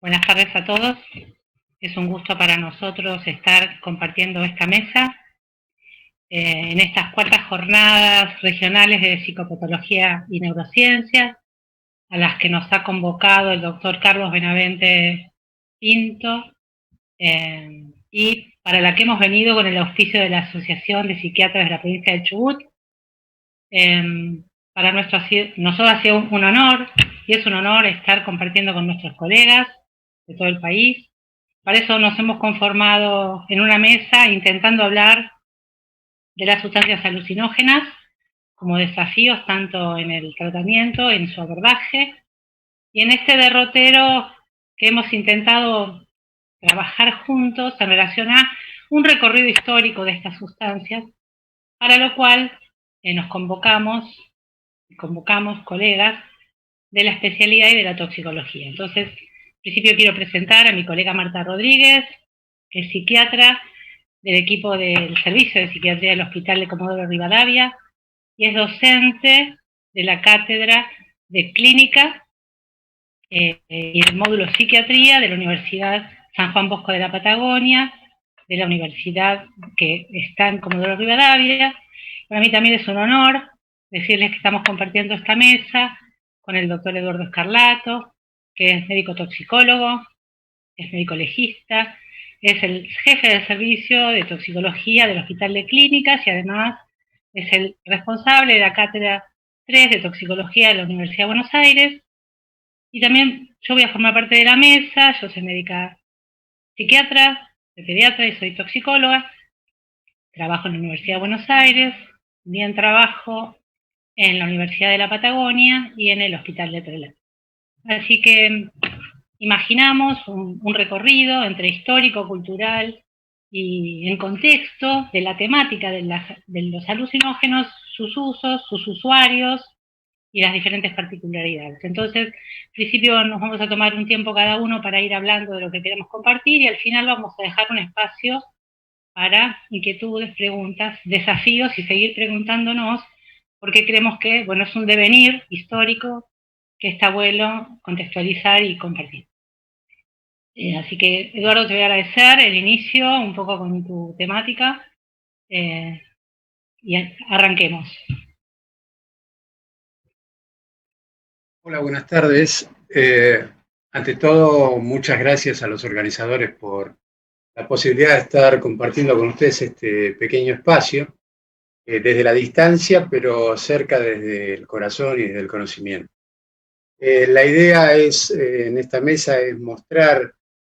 Buenas tardes a todos. Es un gusto para nosotros estar compartiendo esta mesa en estas cuartas jornadas regionales de psicopatología y neurociencias, a las que nos ha convocado el doctor Carlos Benavente Pinto, y para la que hemos venido con el auspicio de la Asociación de Psiquiatras de la provincia de Chubut. Para nosotros ha sido un honor, y es un honor estar compartiendo con nuestros colegas de todo el país. Para eso nos hemos conformado en una mesa intentando hablar de las sustancias alucinógenas como desafíos tanto en el tratamiento, en su abordaje, y en este derrotero que hemos intentado trabajar juntos en relación a un recorrido histórico de estas sustancias, para lo cual nos convocamos colegas de la especialidad y de la toxicología. Entonces, en principio quiero presentar a mi colega Marta Rodríguez, que es psiquiatra del equipo del Servicio de Psiquiatría del Hospital de Comodoro Rivadavia y es docente de la Cátedra de Clínica y del módulo Psiquiatría de la Universidad San Juan Bosco de la Patagonia, de la universidad que está en Comodoro Rivadavia. Para mí también es un honor decirles que estamos compartiendo esta mesa con el doctor Eduardo Escarlato, que es médico toxicólogo, es médico legista, es el jefe del servicio de toxicología del Hospital de Clínicas y además es el responsable de la Cátedra 3 de Toxicología de la Universidad de Buenos Aires. Y también yo voy a formar parte de la mesa, yo soy médica psiquiatra, soy pediatra y soy toxicóloga, trabajo en la Universidad de Buenos Aires, también trabajo en la Universidad de la Patagonia y en el Hospital de Trelew. Así que imaginamos un recorrido entre histórico, cultural y en contexto de la temática de los alucinógenos, sus usos, sus usuarios y las diferentes particularidades. Entonces, al principio nos vamos a tomar un tiempo cada uno para ir hablando de lo que queremos compartir y al final vamos a dejar un espacio para inquietudes, preguntas, desafíos y seguir preguntándonos porque creemos que, bueno, es un devenir histórico que está bueno contextualizar y compartir. Así que, Eduardo, te voy a agradecer el inicio, un poco con tu temática, y arranquemos. Hola, buenas tardes. Ante todo, muchas gracias a los organizadores por la posibilidad de estar compartiendo con ustedes este pequeño espacio, desde la distancia, pero cerca desde el corazón y desde el conocimiento. La idea es, en esta mesa, es mostrar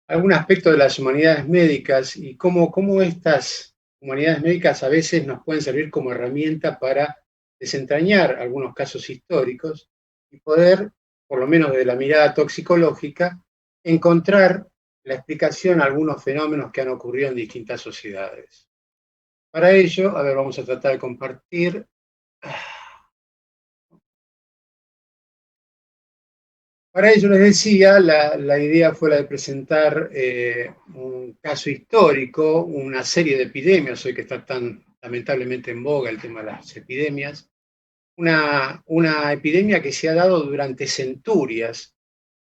algún aspecto de las humanidades médicas y cómo estas humanidades médicas a veces nos pueden servir como herramienta para desentrañar algunos casos históricos y poder, por lo menos de la mirada toxicológica, encontrar la explicación a algunos fenómenos que han ocurrido en distintas sociedades. Para ello, vamos a tratar de compartir. Para ello, les decía, la idea fue la de presentar un caso histórico, una serie de epidemias, hoy que está tan lamentablemente en boga el tema de las epidemias, una epidemia que se ha dado durante centurias,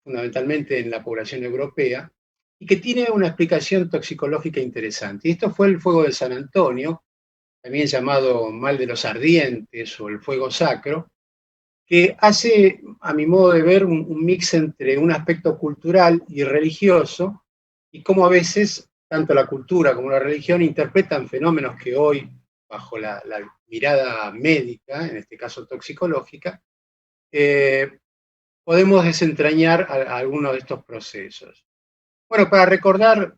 fundamentalmente en la población europea, y que tiene una explicación toxicológica interesante. Y esto fue el fuego de San Antonio, también llamado mal de los ardientes o el fuego sacro, que hace, a mi modo de ver, un mix entre un aspecto cultural y religioso, y cómo a veces tanto la cultura como la religión interpretan fenómenos que hoy, bajo la mirada médica, en este caso toxicológica, podemos desentrañar a algunos de estos procesos. Bueno, para recordar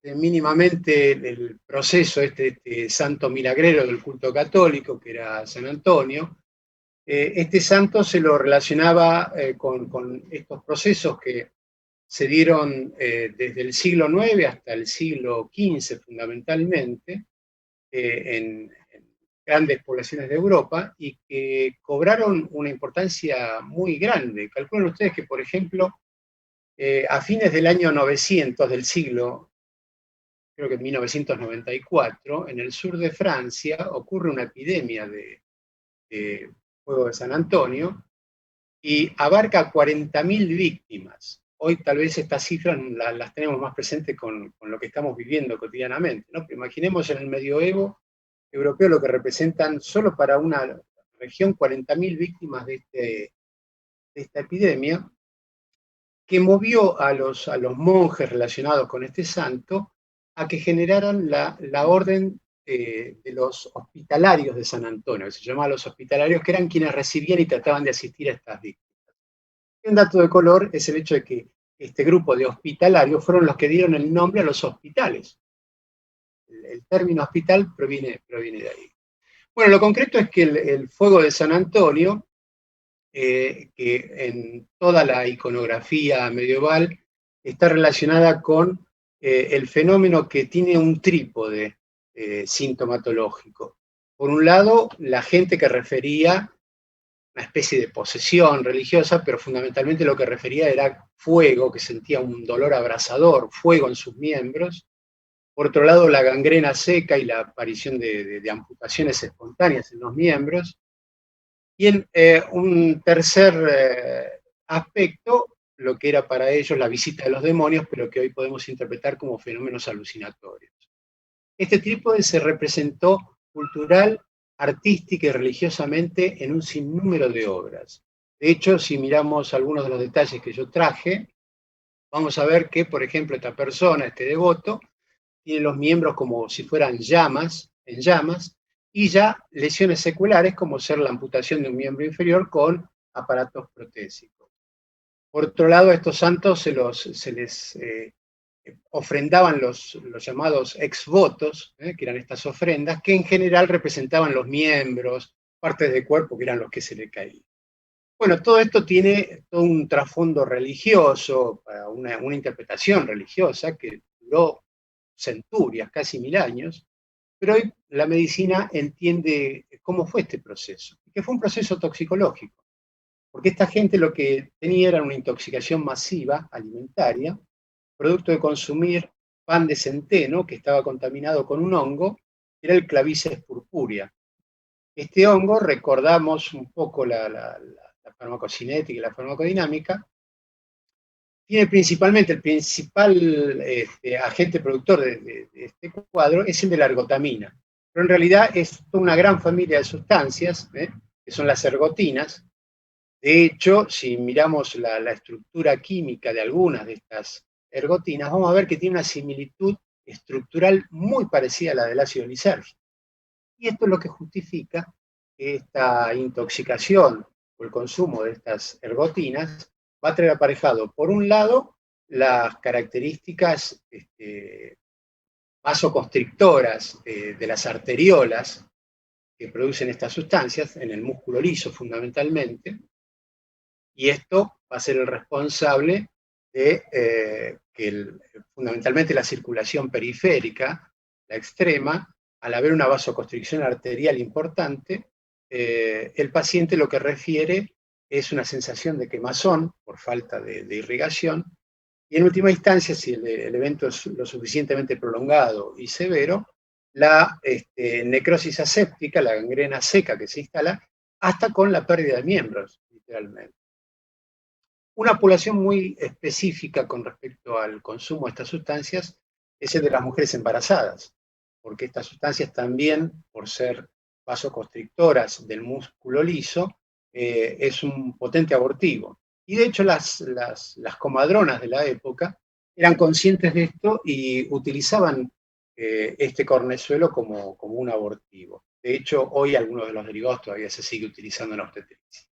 mínimamente el proceso, este santo milagrero del culto católico, que era San Antonio, este santo se lo relacionaba con estos procesos que se dieron desde el siglo IX hasta el siglo XV fundamentalmente en grandes poblaciones de Europa y que cobraron una importancia muy grande. Calculen ustedes que, por ejemplo, a fines del año 900 del siglo, creo que en 1994, en el sur de Francia ocurre una epidemia de fuego de San Antonio y abarca 40.000 víctimas. hoy tal vez estas cifras las tenemos más presentes con lo que estamos viviendo cotidianamente, ¿no? Pero imaginemos en el medioevo europeo lo que representan solo para una región 40.000 víctimas de esta epidemia, que movió a los monjes relacionados con este santo a que generaran la orden de los hospitalarios de San Antonio, que se llamaba los hospitalarios, que eran quienes recibían y trataban de asistir a estas víctimas. Y un dato de color es el hecho de que este grupo de hospitalarios fueron los que dieron el nombre a los hospitales. El término hospital proviene de ahí. Bueno, lo concreto es que el fuego de San Antonio, que en toda la iconografía medieval está relacionada con el fenómeno que tiene un trípode sintomatológico. Por un lado, la gente que refería una especie de posesión religiosa, pero fundamentalmente lo que refería era fuego, que sentía un dolor abrasador, fuego en sus miembros. Por otro lado, la gangrena seca y la aparición de amputaciones espontáneas en los miembros. Y en un tercer aspecto, lo que era para ellos la visita de los demonios, pero que hoy podemos interpretar como fenómenos alucinatorios. Este trípode se representó cultural, artística y religiosamente en un sinnúmero de obras. De hecho, si miramos algunos de los detalles que yo traje, vamos a ver que, por ejemplo, esta persona, este devoto, tiene los miembros como si fueran llamas, en llamas, y ya lesiones seculares como ser la amputación de un miembro inferior con aparatos protésicos. Por otro lado, a estos santos se les ofrendaban los llamados exvotos, que eran estas ofrendas, que en general representaban los miembros, partes del cuerpo, que eran los que se le caían. Bueno, todo esto tiene todo un trasfondo religioso, una interpretación religiosa que duró centurias, casi 1000 años, pero hoy la medicina entiende cómo fue este proceso, que fue un proceso toxicológico, porque esta gente lo que tenía era una intoxicación masiva alimentaria, producto de consumir pan de centeno que estaba contaminado con un hongo, que era el Clavices purpurea. Este hongo, recordamos un poco la farmacocinética y la farmacodinámica, tiene principalmente, el principal agente productor de este cuadro es el de la ergotamina, pero en realidad es toda una gran familia de sustancias, que son las ergotinas. De hecho, si miramos la estructura química de algunas de estas ergotinas, vamos a ver que tiene una similitud estructural muy parecida a la del ácido lisérgico. Y esto es lo que justifica que esta intoxicación o el consumo de estas ergotinas va a traer aparejado, por un lado, las características vasoconstrictoras de las arteriolas que producen estas sustancias, en el músculo liso fundamentalmente, y esto va a ser el responsable de que fundamentalmente la circulación periférica, la extrema, al haber una vasoconstricción arterial importante, el paciente lo que refiere es una sensación de quemazón por falta de irrigación, y en última instancia, si el evento es lo suficientemente prolongado y severo, la necrosis aséptica, la gangrena seca que se instala, hasta con la pérdida de miembros, literalmente. Una población muy específica con respecto al consumo de estas sustancias es el de las mujeres embarazadas, porque estas sustancias también, por ser vasoconstrictoras del músculo liso, es un potente abortivo. Y de hecho las comadronas de la época eran conscientes de esto y utilizaban este cornezuelo como un abortivo. De hecho, hoy algunos de los derivados todavía se sigue utilizando en obstetricia.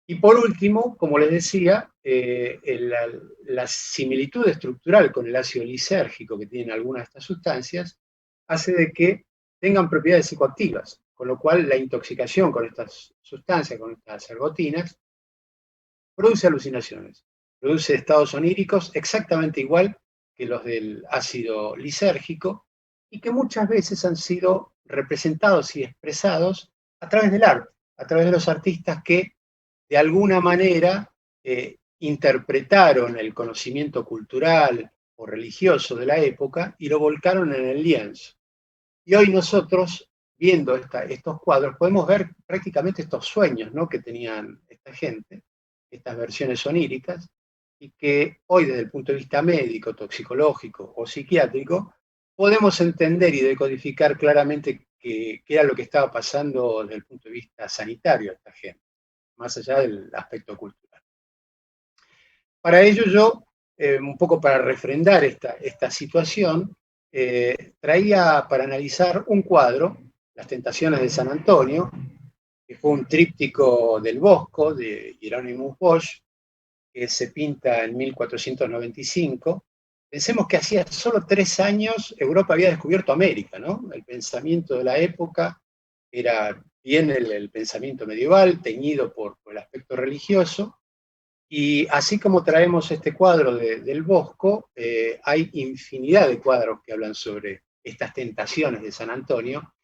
Y por último, como les decía, la similitud estructural con el ácido lisérgico que tienen algunas de estas sustancias hace de que tengan propiedades psicoactivas, con lo cual la intoxicación con estas sustancias, con estas ergotinas, produce alucinaciones, produce estados oníricos exactamente igual que los del ácido lisérgico y que muchas veces han sido representados y expresados a través del arte, a través de los artistas que de alguna manera interpretaron el conocimiento cultural o religioso de la época y lo volcaron en el lienzo. Y hoy nosotros, viendo estos cuadros, podemos ver prácticamente estos sueños, ¿no?, que tenían esta gente, estas versiones oníricas, y que hoy desde el punto de vista médico, toxicológico o psiquiátrico, podemos entender y decodificar claramente qué era lo que estaba pasando desde el punto de vista sanitario a esta gente, más allá del aspecto cultural. Para ello yo, un poco para refrendar esta situación, traía para analizar un cuadro, Las Tentaciones de San Antonio, que fue un tríptico del Bosco, de Hieronymus Bosch, que se pinta en 1495. Pensemos que hacía solo 3 años Europa había descubierto América, ¿no? El pensamiento de la época era bien el pensamiento medieval, teñido por el aspecto religioso, y así como traemos este cuadro del Bosco, hay infinidad de cuadros que hablan sobre estas tentaciones de San Antonio,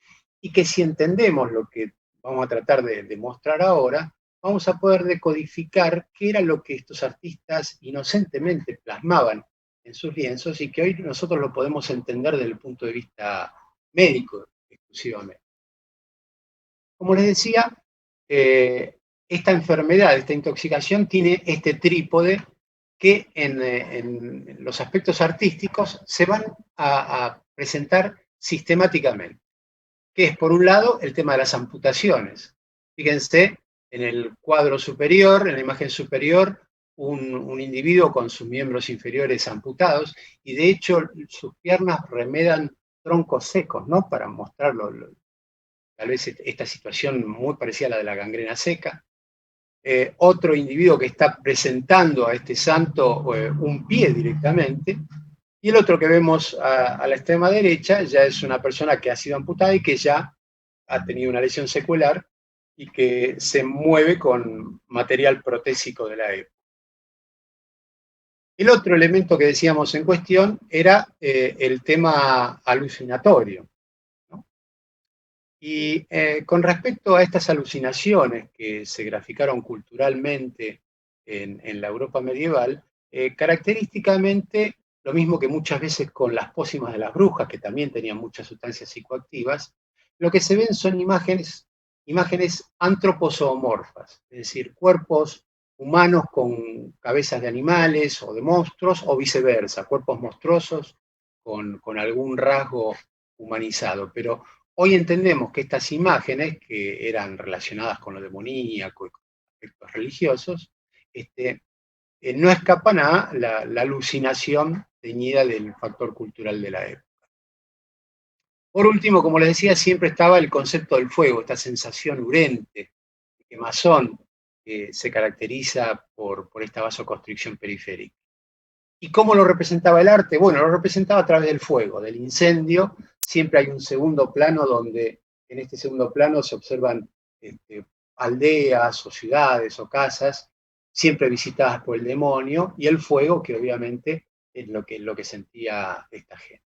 y que si entendemos lo que vamos a tratar de mostrar ahora, vamos a poder decodificar qué era lo que estos artistas inocentemente plasmaban en sus lienzos y que hoy nosotros lo podemos entender desde el punto de vista médico exclusivamente. Como les decía, esta enfermedad, esta intoxicación tiene este trípode que en los aspectos artísticos se van a presentar sistemáticamente, que es, por un lado, el tema de las amputaciones. Fíjense, en el cuadro superior, en la imagen superior, un individuo con sus miembros inferiores amputados, y de hecho sus piernas remedan troncos secos, ¿no? Para mostrarlo, tal vez esta situación muy parecida a la de la gangrena seca. Otro individuo que está presentando a este santo un pie directamente, y el otro que vemos a la extrema derecha ya es una persona que ha sido amputada y que ya ha tenido una lesión secular y que se mueve con material protésico de la época. El otro elemento que decíamos en cuestión era el tema alucinatorio, ¿no? Y con respecto a estas alucinaciones que se graficaron culturalmente en la Europa medieval, característicamente, lo mismo que muchas veces con las pócimas de las brujas, que también tenían muchas sustancias psicoactivas, lo que se ven son imágenes antropozoomorfas, es decir, cuerpos humanos con cabezas de animales o de monstruos, o viceversa, cuerpos monstruosos con algún rasgo humanizado. Pero hoy entendemos que estas imágenes, que eran relacionadas con lo demoníaco y con aspectos religiosos, no escapan a la alucinación teñida del factor cultural de la época. Por último, como les decía, siempre estaba el concepto del fuego, esta sensación urente, quemazón, que se caracteriza por esta vasoconstricción periférica. ¿Y cómo lo representaba el arte? Bueno, lo representaba a través del fuego, del incendio. Siempre hay un segundo plano donde en este segundo plano se observan aldeas o ciudades o casas, siempre visitadas por el demonio, y el fuego, que obviamente es lo que sentía esta gente.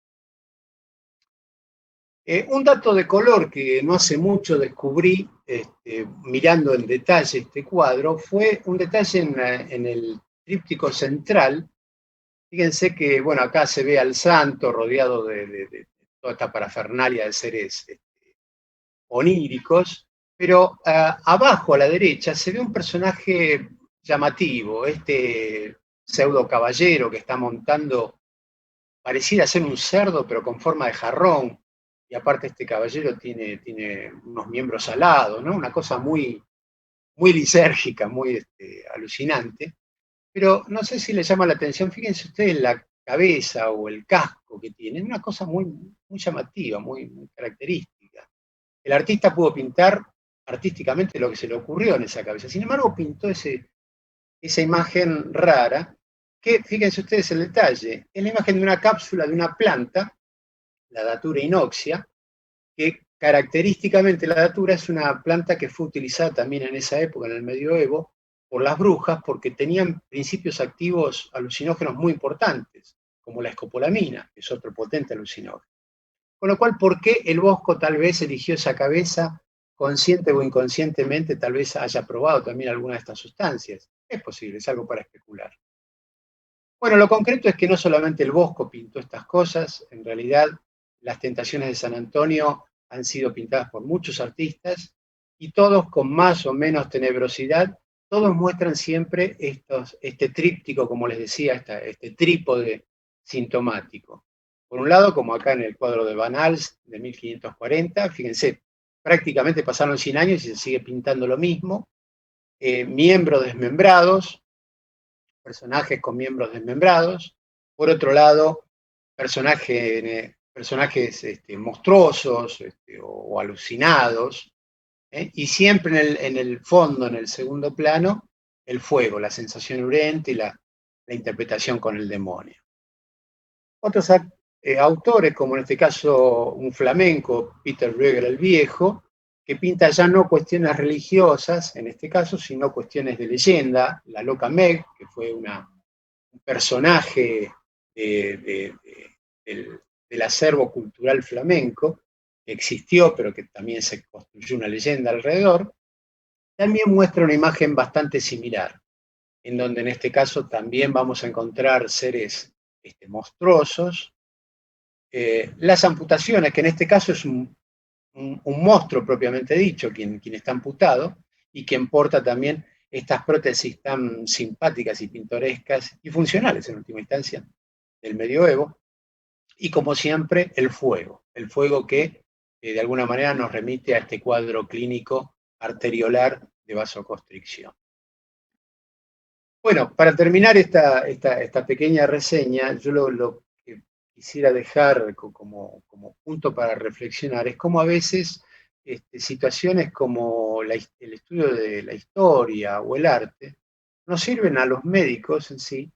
Un dato de color que no hace mucho descubrí, mirando en detalle este cuadro, fue un detalle en el tríptico central. Fíjense que, bueno, acá se ve al santo rodeado de toda esta parafernalia de seres oníricos, pero abajo a la derecha se ve un personaje llamativo, este pseudo caballero que está montando, pareciera ser un cerdo, pero con forma de jarrón, y aparte este caballero tiene unos miembros alados, ¿no? Una cosa muy, muy lisérgica, muy alucinante. Pero no sé si le llama la atención, fíjense ustedes la cabeza o el casco que tiene, es una cosa muy, muy llamativa, muy, muy característica. El artista pudo pintar artísticamente lo que se le ocurrió en esa cabeza, sin embargo pintó esa imagen rara, que fíjense ustedes el detalle, es la imagen de una cápsula de una planta, la Datura inoxia, que característicamente la datura es una planta que fue utilizada también en esa época, en el medioevo, por las brujas, porque tenían principios activos alucinógenos muy importantes, como la escopolamina, que es otro potente alucinógeno. Con lo cual, ¿por qué el Bosco tal vez eligió esa cabeza, consciente o inconscientemente, tal vez haya probado también alguna de estas sustancias? Es posible, es algo para especular. Bueno, lo concreto es que no solamente el Bosco pintó estas cosas, en realidad las Tentaciones de San Antonio han sido pintadas por muchos artistas y todos con más o menos tenebrosidad, todos muestran siempre este tríptico, como les decía, este trípode sintomático. Por un lado, como acá en el cuadro de Van Hals de 1540, fíjense, prácticamente pasaron 100 años y se sigue pintando lo mismo. Miembros desmembrados, personajes con miembros desmembrados. Por otro lado, personajes monstruosos o alucinados. Y siempre en el fondo, en el segundo plano, el fuego, la sensación urente y la interpretación con el demonio. Otros autores, como en este caso un flamenco, Peter Bruegel el Viejo, que pinta ya no cuestiones religiosas, en este caso, sino cuestiones de leyenda, la loca Meg, que fue un personaje del acervo cultural flamenco, que existió, pero que también se construyó una leyenda alrededor, también muestra una imagen bastante similar, en donde en este caso también vamos a encontrar seres monstruosos. Las amputaciones, que en este caso es un monstruo propiamente dicho, quien está amputado, y quien porta también estas prótesis tan simpáticas y pintorescas y funcionales en última instancia del medioevo. Y como siempre, el fuego que de alguna manera nos remite a este cuadro clínico arteriolar de vasoconstricción. Bueno, para terminar esta pequeña reseña, yo lo que quisiera dejar como punto para reflexionar es cómo a veces situaciones como el estudio de la historia o el arte nos sirven a los médicos en sí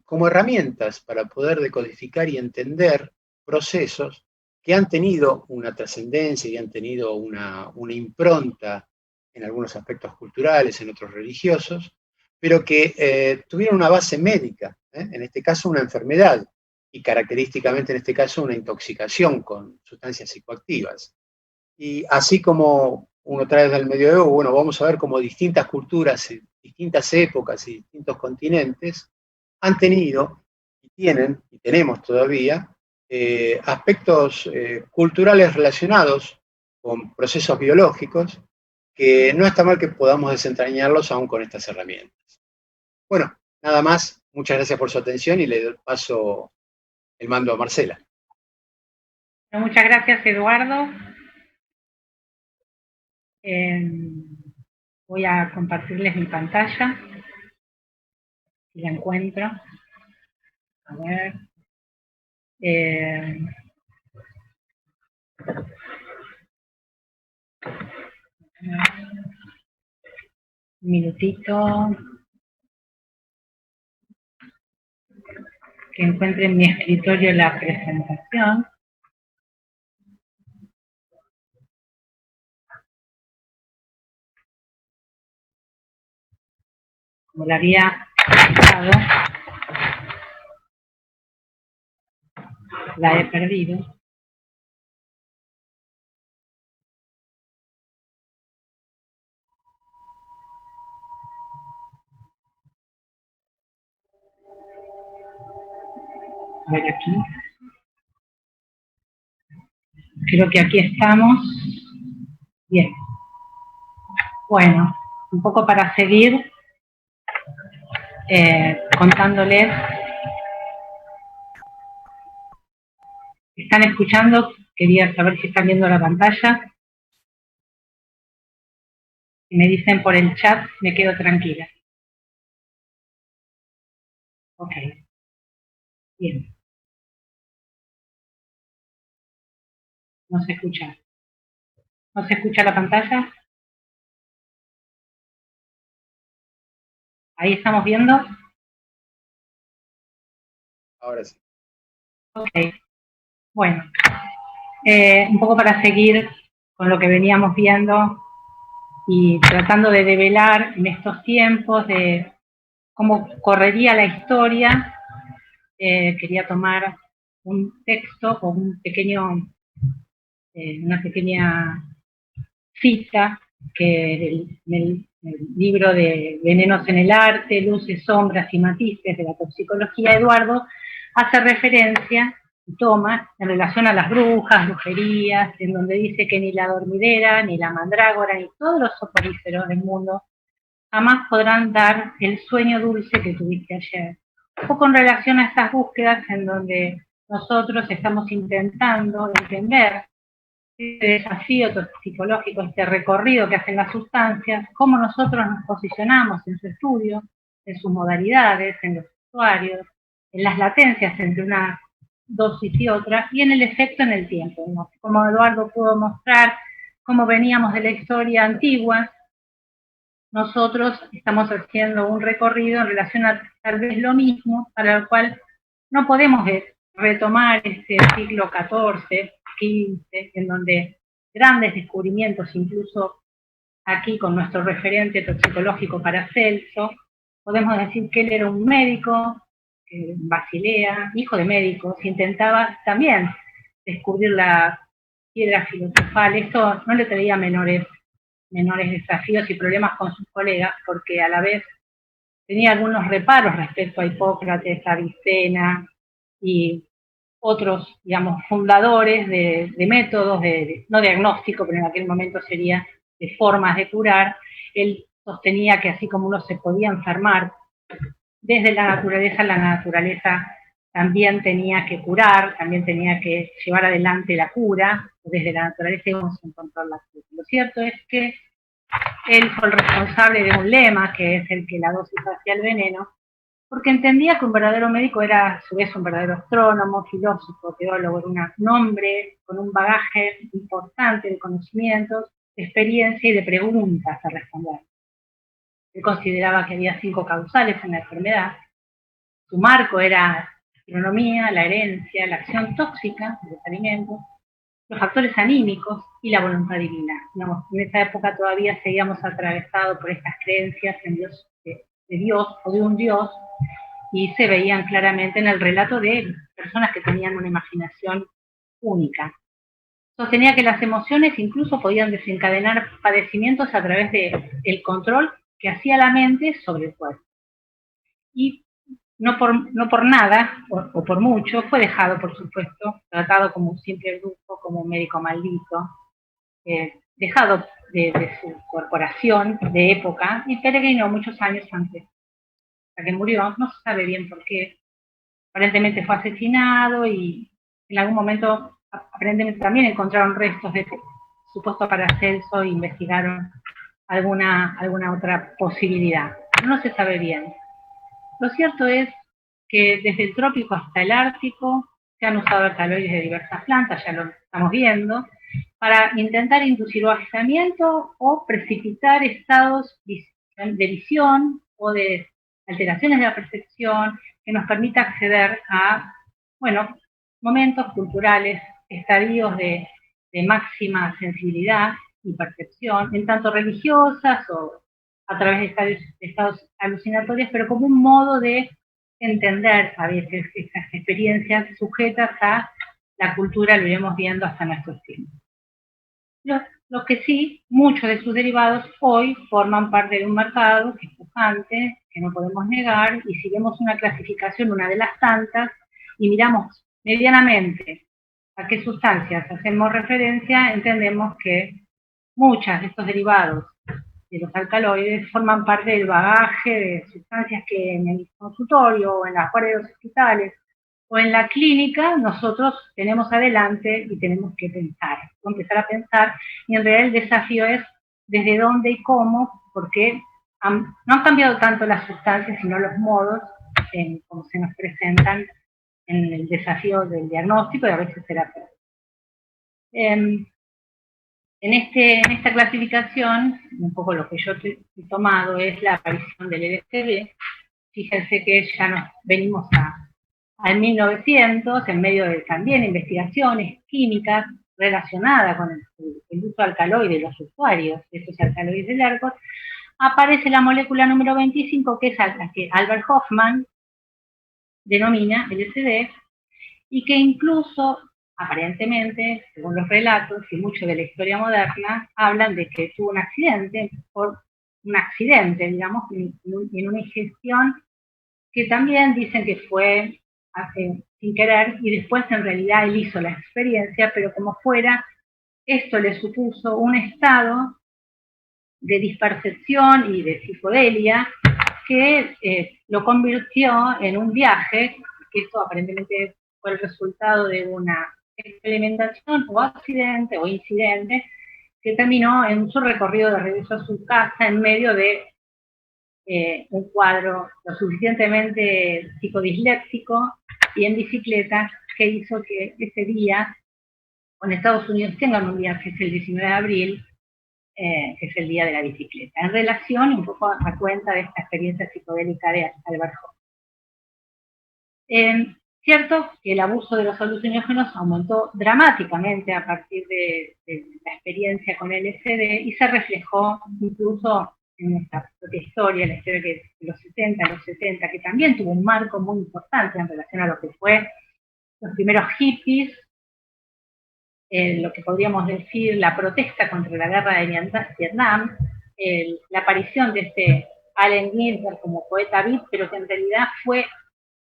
como herramientas para poder decodificar y entender procesos que han tenido una trascendencia y han tenido una impronta en algunos aspectos culturales, en otros religiosos, pero que tuvieron una base médica, en este caso una enfermedad, y característicamente en este caso una intoxicación con sustancias psicoactivas. Y así como uno trae del medioevo, bueno, vamos a ver cómo distintas culturas, distintas épocas y distintos continentes han tenido y tienen, y tenemos todavía, aspectos culturales relacionados con procesos biológicos que no está mal que podamos desentrañarlos aún con estas herramientas. Bueno, nada más, muchas gracias por su atención y le paso el mando a Marcela. Muchas gracias, Eduardo. Voy a compartirles mi pantalla, si la encuentro. A ver. Un minutito. Que encuentre en mi escritorio la presentación. Como la había dado, la he perdido. A ver aquí. Creo que aquí estamos. Bien. Bueno, un poco para seguir contándoles. ¿Están escuchando? Quería saber si están viendo la pantalla. Si me dicen por el chat, me quedo tranquila. Ok. Bien. ¿No se escucha? ¿No se escucha la pantalla? ¿Ahí estamos viendo? Ahora sí. Ok. Bueno. Un poco para seguir con lo que veníamos viendo y tratando de develar en estos tiempos de cómo correría la historia, quería tomar un texto o una pequeña cita que en el libro de Venenos en el arte, luces, sombras y matices de la toxicología, Eduardo hace referencia y toma en relación a las brujerías, en donde dice que ni la dormidera, ni la mandrágora, ni todos los soporíferos del mundo jamás podrán dar el sueño dulce que tuviste ayer. Un poco en relación a estas búsquedas en donde nosotros estamos intentando entender este desafío psicológico, este recorrido que hacen las sustancias, cómo nosotros nos posicionamos en su estudio, en sus modalidades, en los usuarios, en las latencias entre una dosis y otra, y en el efecto en el tiempo, ¿no? Como Eduardo pudo mostrar, cómo veníamos de la historia antigua, nosotros estamos haciendo un recorrido en relación a tal vez lo mismo, para el cual no podemos retomar este siglo XIV, XV, en donde grandes descubrimientos, incluso aquí con nuestro referente toxicológico Paracelso, podemos decir que él era un médico, en Basilea, hijo de médicos, intentaba también descubrir la piedra filosofal. Esto no le traía menores desafíos y problemas con sus colegas, porque a la vez tenía algunos reparos respecto a Hipócrates, Avicena y otros, digamos, fundadores de métodos, no diagnóstico, pero en aquel momento sería de formas de curar. Él sostenía que así como uno se podía enfermar desde la naturaleza también tenía que curar, también tenía que llevar adelante la cura, desde la naturaleza íbamos a encontrar la cura. Lo cierto es que él fue el responsable de un lema, que es el que la dosis hacía el veneno, porque entendía que un verdadero médico era a su vez un verdadero astrónomo, filósofo, teólogo, era un hombre con un bagaje importante de conocimientos, de experiencia y de preguntas a responder. Él consideraba que había 5 causales en la enfermedad. Su marco era la astronomía, la herencia, la acción tóxica de los alimentos, los factores anímicos y la voluntad divina. Digamos, en esa época todavía seguíamos atravesados por estas creencias en Dios, de Dios o de un Dios, y se veían claramente en el relato de personas que tenían una imaginación única. Sostenía que las emociones incluso podían desencadenar padecimientos a través del control que hacía la mente sobre el cuerpo. Y no por nada, o por mucho, fue dejado, por supuesto, tratado como un simple brujo, como un médico maldito, dejado de su corporación de época y peregrinó muchos años antes. Hasta que murió, no se sabe bien por qué. Aparentemente fue asesinado y en algún momento aparentemente también encontraron restos de supuesto Paracelso e investigaron alguna otra posibilidad. No se sabe bien. Lo cierto es que desde el trópico hasta el ártico se han usado alcaloides de diversas plantas, ya lo estamos viendo, para intentar inducir o agitamiento o precipitar estados de visión o de alteraciones de la percepción que nos permita acceder a, bueno, momentos culturales, estadios de máxima sensibilidad y percepción, en tanto religiosas o a través de estados alucinatorios, pero como un modo de entender a veces estas experiencias sujetas a la cultura, lo iremos viendo hasta nuestros tiempos. Lo que sí, muchos de sus derivados hoy forman parte de un mercado que es pujante, que no podemos negar, y si vemos una clasificación, una de las tantas, y miramos medianamente a qué sustancias hacemos referencia, entendemos que muchas de estos derivados de los alcaloides forman parte del bagaje de sustancias que en el consultorio o en las guardias de los hospitales o en la clínica nosotros tenemos adelante y tenemos que pensar, empezar a pensar, y en realidad el desafío es desde dónde y cómo, porque no han cambiado tanto las sustancias, sino los modos en cómo se nos presentan en el desafío del diagnóstico y a veces terapéutico. En esta clasificación, un poco lo que yo he tomado es la aparición del LSD. Fíjense que ya nos venimos al 1900, en medio de también investigaciones químicas relacionadas con el uso de alcaloides de los usuarios de estos alcaloides del ERGOT, aparece la molécula número 25, que es la que Albert Hoffman denomina LSD, y que incluso, aparentemente, según los relatos y mucho de la historia moderna, hablan de que tuvo un accidente, digamos, en una ingestión que también dicen que fue sin querer y después en realidad él hizo la experiencia, pero como fuera, esto le supuso un estado de dispersión y de psicodelia que lo convirtió en un viaje, que esto aparentemente fue el resultado de una experimentación o accidente o incidente que terminó en su recorrido de regreso a su casa en medio de un cuadro lo suficientemente psicodisléxico y en bicicleta que hizo que ese día en Estados Unidos tengan un día que es el 19 de abril, que es el día de la bicicleta, en relación un poco a cuenta de esta experiencia psicodélica de Albert Hofmann. Cierto que el abuso de los alucinógenos aumentó dramáticamente a partir de la experiencia con LSD y se reflejó incluso en nuestra propia historia, la historia de los 70, que también tuvo un marco muy importante en relación a lo que fue los primeros hippies, lo que podríamos decir la protesta contra la guerra de Vietnam, la aparición de este Allen Ginsberg como poeta beat, pero que en realidad fue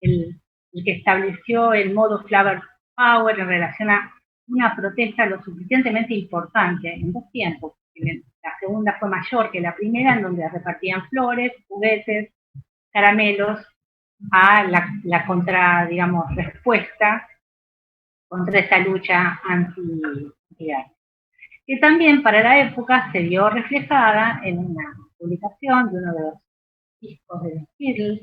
el que estableció el modo Flower Power en relación a una protesta lo suficientemente importante en dos tiempos. La segunda fue mayor que la primera, en donde repartían flores, juguetes, caramelos a la contra, digamos, respuesta contra esa lucha anti-guerra. Que también para la época se vio reflejada en una publicación de uno de los discos de los Beatles,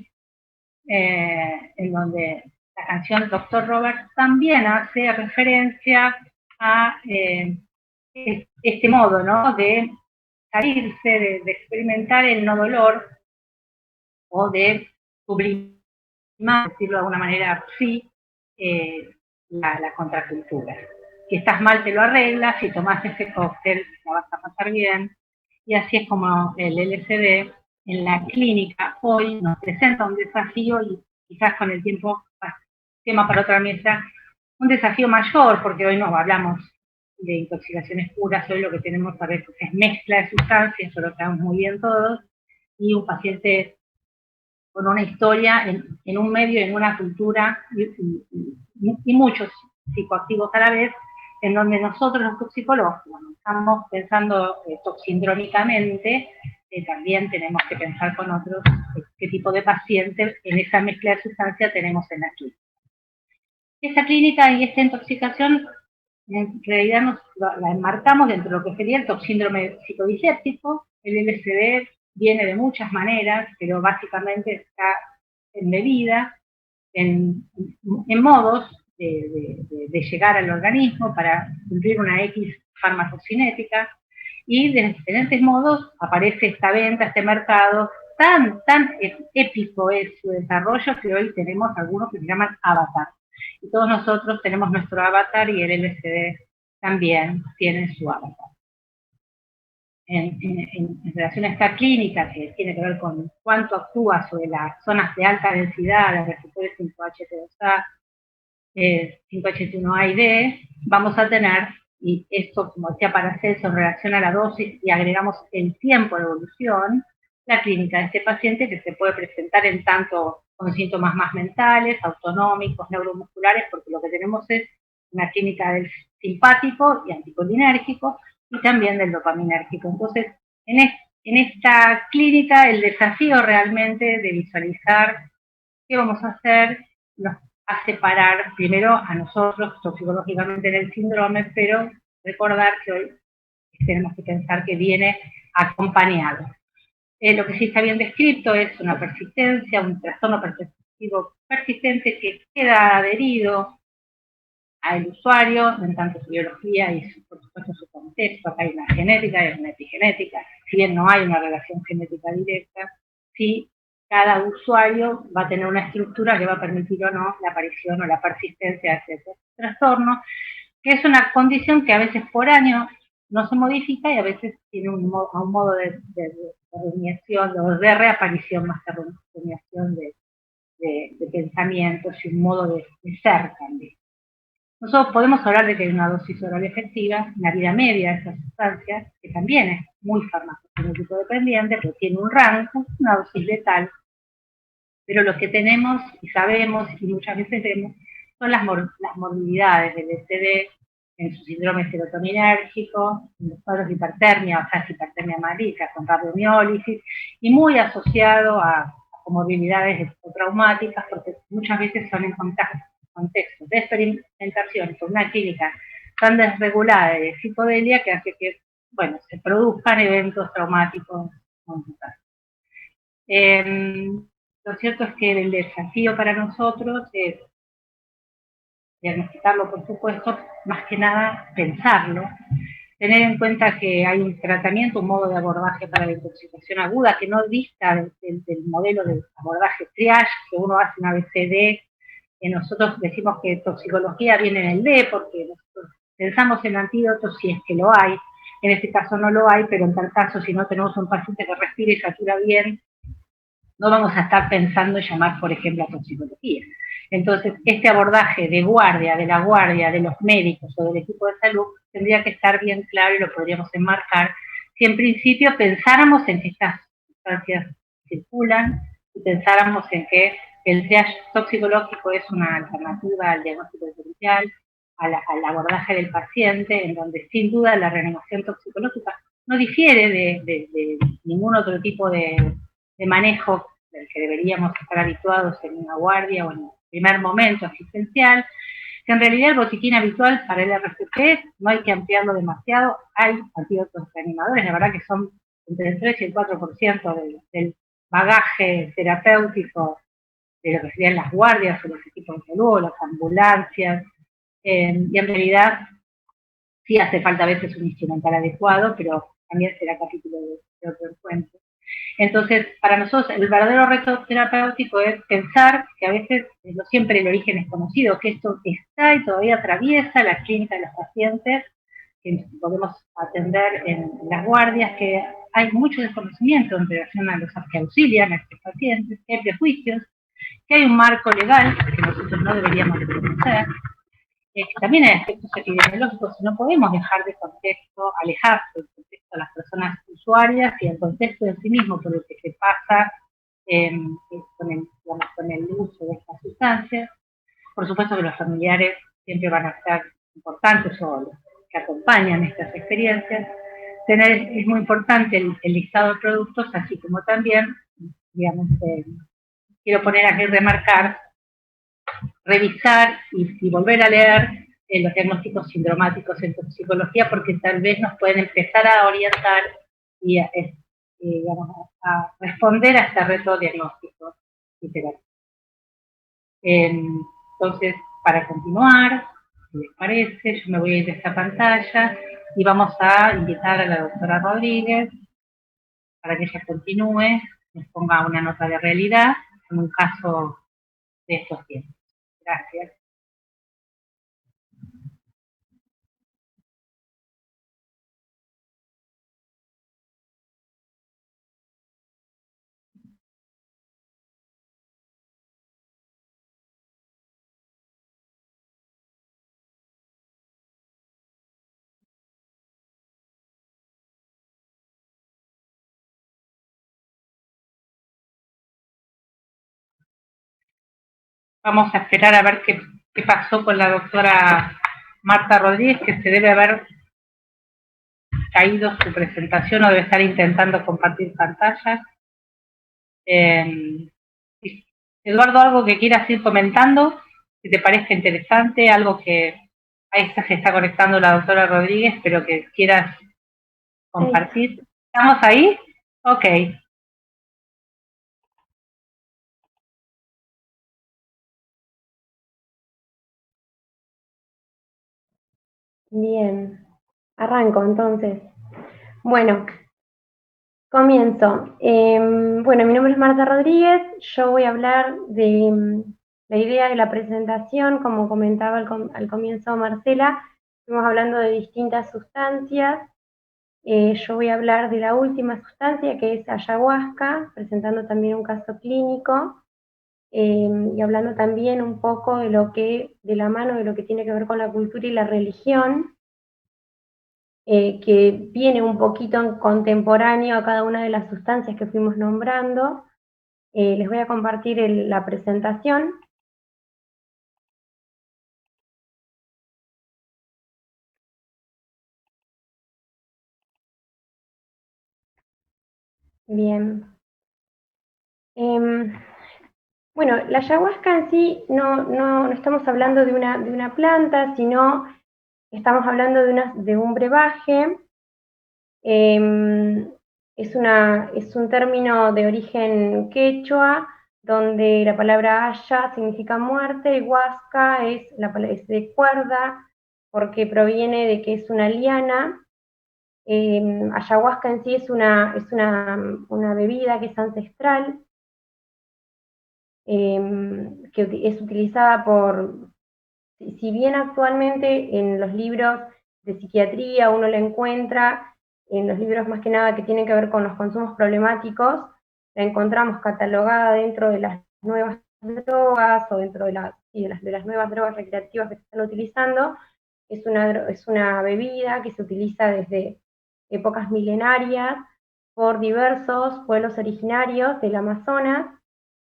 en donde la canción Dr. Robert también hace referencia a este modo, ¿no?, de salirse, de experimentar el no dolor o de sublimar, decirlo de alguna manera, sí, la contracultura. Si estás mal te lo arreglas, si tomas ese cóctel la vas a pasar bien, y así es como el LSD en la clínica hoy nos presenta un desafío y quizás con el tiempo, tema para otra mesa, un desafío mayor, porque hoy no hablamos de intoxicaciones puras, hoy lo que tenemos para eso es mezcla de sustancias, eso lo sabemos muy bien todos, y un paciente con una historia en un medio, en una cultura y muchos psicoactivos a la vez, en donde nosotros los toxicólogos, cuando estamos pensando toxindrómicamente, también tenemos que pensar con otros qué tipo de pacientes en esa mezcla de sustancias tenemos en la clínica. Esa clínica y esta intoxicación, en realidad la enmarcamos dentro de lo que sería el toxíndrome psicodiséptico. El LSD viene de muchas maneras, pero básicamente está embebida en modos de llegar al organismo para cumplir una X farmacocinética, y de diferentes modos aparece esta venta, este mercado. Tan épico es su desarrollo que hoy tenemos algunos que se llaman avatar. Y todos nosotros tenemos nuestro avatar y el LSD también tiene su avatar. En relación a esta clínica, que tiene que ver con cuánto actúa sobre las zonas de alta densidad, los receptores 5HT2A, 5HT1A y D, vamos a tener, y esto, como decía Paracelso, en relación a la dosis, y agregamos el tiempo de evolución, la clínica de este paciente que se puede presentar en tanto con síntomas más mentales, autonómicos, neuromusculares, porque lo que tenemos es una clínica del simpático y anticolinérgico, y también del dopaminérgico. Entonces, en esta clínica el desafío realmente de visualizar qué vamos a hacer nos hace parar primero a nosotros toxicológicamente en el síndrome, pero recordar que hoy tenemos que pensar que viene acompañado. Lo que sí está bien descrito es una persistencia, un trastorno perceptivo persistente que queda adherido al usuario en tanto su biología y por supuesto su contexto. Acá hay una genética y una epigenética, si bien no hay una relación genética directa, sí cada usuario va a tener una estructura que va a permitir o no la aparición o la persistencia de ese trastorno, que es una condición que a veces por año no se modifica y a veces tiene un modo de rumiación o de reaparición más que rumiación de pensamientos y un modo de ser también. Nosotros podemos hablar de que hay una dosis oral efectiva, una vida media de estas sustancias, que también es muy farmacocinético dependiente, pero tiene un rango, una dosis letal. Pero lo que tenemos y sabemos, y muchas veces vemos, son las morbilidades del LSD, en su síndrome serotoninérgico, en los cuadros de hipertermia, o sea, hipertermia maligna, con rabdomiólisis, y muy asociado a comorbilidades traumáticas, porque muchas veces son en contextos de experimentación con una clínica tan desregulada de psicodelia que hace que, bueno, se produzcan eventos traumáticos completos. Lo cierto es que el desafío para nosotros es diagnosticarlo, por supuesto, más que nada pensarlo, tener en cuenta que hay un tratamiento, un modo de abordaje para la intoxicación aguda que no dista del modelo de abordaje triage, que uno hace una ABCD, que nosotros decimos que toxicología viene en el D, porque nosotros pensamos en antídotos si es que lo hay, en este caso no lo hay, pero en tal caso, si no tenemos un paciente que respira y satura bien, no vamos a estar pensando en llamar, por ejemplo, a toxicología. Entonces, este abordaje de guardia, de la guardia, de los médicos o del equipo de salud, tendría que estar bien claro y lo podríamos enmarcar si en principio pensáramos en que estas sustancias circulan y pensáramos en que el triage toxicológico es una alternativa al diagnóstico diferencial, al abordaje del paciente, en donde sin duda la reanimación toxicológica no difiere de ningún otro tipo de manejo del que deberíamos estar habituados en una guardia o en el primer momento asistencial, que en realidad el botiquín habitual para el RCP no hay que ampliarlo demasiado, hay antídotos reanimadores, la verdad que son entre el 3 y el 4% del bagaje terapéutico de lo que serían las guardias o los equipos de salud o las ambulancias, y en realidad sí hace falta a veces un instrumental adecuado, pero también será capítulo de otro encuentro. Entonces, para nosotros el verdadero reto terapéutico es pensar que a veces no siempre el origen es conocido, que esto está y todavía atraviesa la clínica de los pacientes, que podemos atender en las guardias, que hay mucho desconocimiento en relación a los que auxilian a estos pacientes, que hay prejuicios, que hay un marco legal que nosotros no deberíamos conocer, también hay aspectos epidemiológicos y no podemos dejar de contexto, alejar del contexto a las personas usuarias y el contexto en sí mismo por el que se pasa con el uso de estas sustancias. Por supuesto que los familiares siempre van a ser importantes o los que acompañan estas experiencias. Es muy importante el listado de productos, así como también, digamos, quiero poner aquí remarcar revisar y volver a leer los diagnósticos sindromáticos en toxicología, porque tal vez nos pueden empezar a orientar y digamos, a responder a este reto diagnóstico literal. Entonces, para continuar, si les parece, yo me voy a ir de esta pantalla y vamos a invitar a la doctora Rodríguez para que ella continúe, nos ponga una nota de realidad en un caso de estos tiempos. Gracias. Vamos a esperar a ver qué pasó con la doctora Marta Rodríguez, que se debe haber caído su presentación o debe estar intentando compartir pantalla. Eduardo, algo que quieras ir comentando, si te parezca interesante, algo que ahí se está conectando la doctora Rodríguez, pero que quieras compartir. ¿Estamos ahí? Ok. Bien, arranco entonces. Bueno, comienzo. Bueno, mi nombre es Marta Rodríguez, yo voy a hablar de la idea de la presentación, como comentaba al comienzo Marcela, estuvimos hablando de distintas sustancias. Yo voy a hablar de la última sustancia, que es ayahuasca, presentando también un caso clínico, y hablando también un poco de la mano de lo que tiene que ver con la cultura y la religión, que viene un poquito en contemporáneo a cada una de las sustancias que fuimos nombrando. Les voy a compartir la presentación. Bien. Bueno, la ayahuasca en sí no estamos hablando de una planta, sino estamos hablando de un brebaje. Es un término de origen quechua, donde la palabra aya significa muerte, y huasca es de cuerda, porque proviene de que es una liana. Ayahuasca en sí es una bebida que es ancestral, que es utilizada si bien actualmente en los libros de psiquiatría uno la encuentra, en los libros más que nada que tienen que ver con los consumos problemáticos, la encontramos catalogada dentro de las nuevas drogas o dentro de las nuevas drogas recreativas que se están utilizando. Es una bebida que se utiliza desde épocas milenarias por diversos pueblos originarios del Amazonas,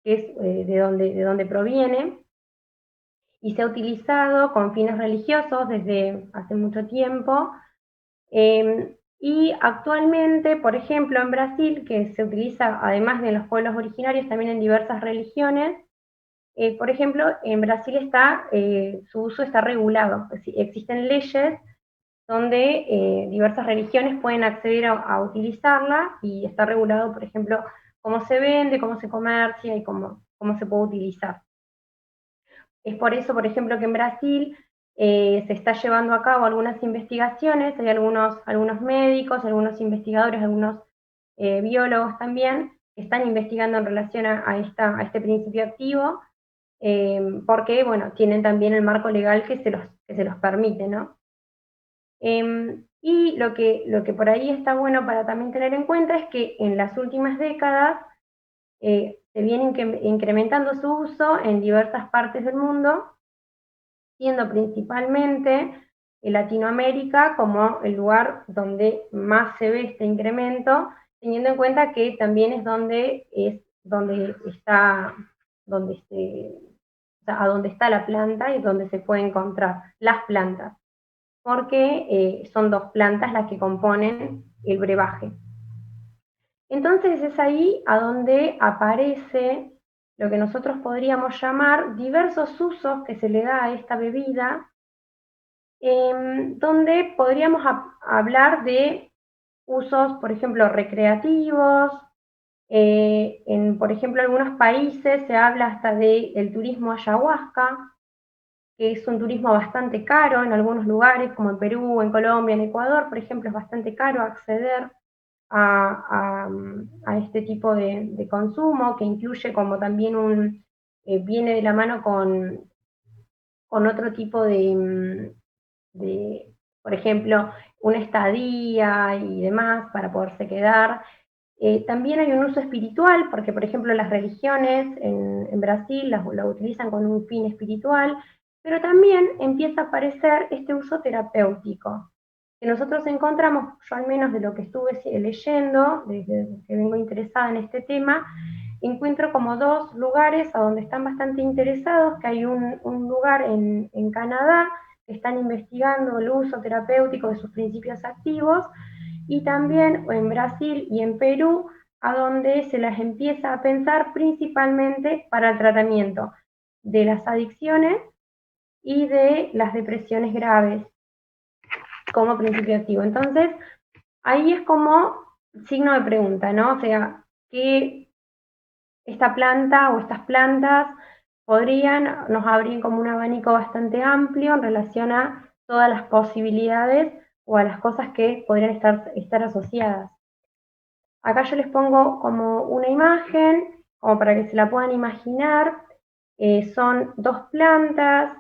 que es de donde proviene, y se ha utilizado con fines religiosos desde hace mucho tiempo. Y actualmente, por ejemplo, en Brasil, que se utiliza además de los pueblos originarios también en diversas religiones, por ejemplo, en Brasil su uso está regulado. Existen leyes donde diversas religiones pueden acceder a utilizarla, y está regulado, por ejemplo, cómo se vende, cómo se comercia y cómo se puede utilizar. Es por eso, por ejemplo, que en Brasil se está llevando a cabo algunas investigaciones, hay algunos médicos, algunos investigadores, algunos biólogos también, que están investigando en relación a este principio activo, porque, bueno, tienen también el marco legal que se los permite, ¿no? Y lo que por ahí está bueno para también tener en cuenta es que en las últimas décadas se viene incrementando su uso en diversas partes del mundo, siendo principalmente en Latinoamérica como el lugar donde más se ve este incremento, teniendo en cuenta que también es donde está, a donde está la planta y donde se puede encontrar las plantas, porque son dos plantas las que componen el brebaje. Entonces es ahí a donde aparece lo que nosotros podríamos llamar diversos usos que se le da a esta bebida, donde podríamos hablar de usos, por ejemplo, recreativos. Por ejemplo, en algunos países se habla hasta del turismo ayahuasca, que es un turismo bastante caro en algunos lugares, como en Perú, en Colombia, en Ecuador, por ejemplo, es bastante caro acceder a este tipo de consumo, que incluye como también viene de la mano con otro tipo por ejemplo, una estadía y demás para poderse quedar. También hay un uso espiritual, porque por ejemplo las religiones en Brasil lo utilizan con un fin espiritual, pero también empieza a aparecer este uso terapéutico, que nosotros encontramos, yo al menos de lo que estuve leyendo, desde que vengo interesada en este tema, encuentro como dos lugares a donde están bastante interesados, que hay un lugar en Canadá que están investigando el uso terapéutico de sus principios activos, y también en Brasil y en Perú, a donde se las empieza a pensar principalmente para el tratamiento de las adicciones y de las depresiones graves como principio activo. Entonces, ahí es como signo de pregunta, ¿no? O sea, que esta planta o estas plantas nos abrir como un abanico bastante amplio en relación a todas las posibilidades o a las cosas que podrían estar asociadas. Acá yo les pongo como una imagen, como para que se la puedan imaginar. Son dos plantas,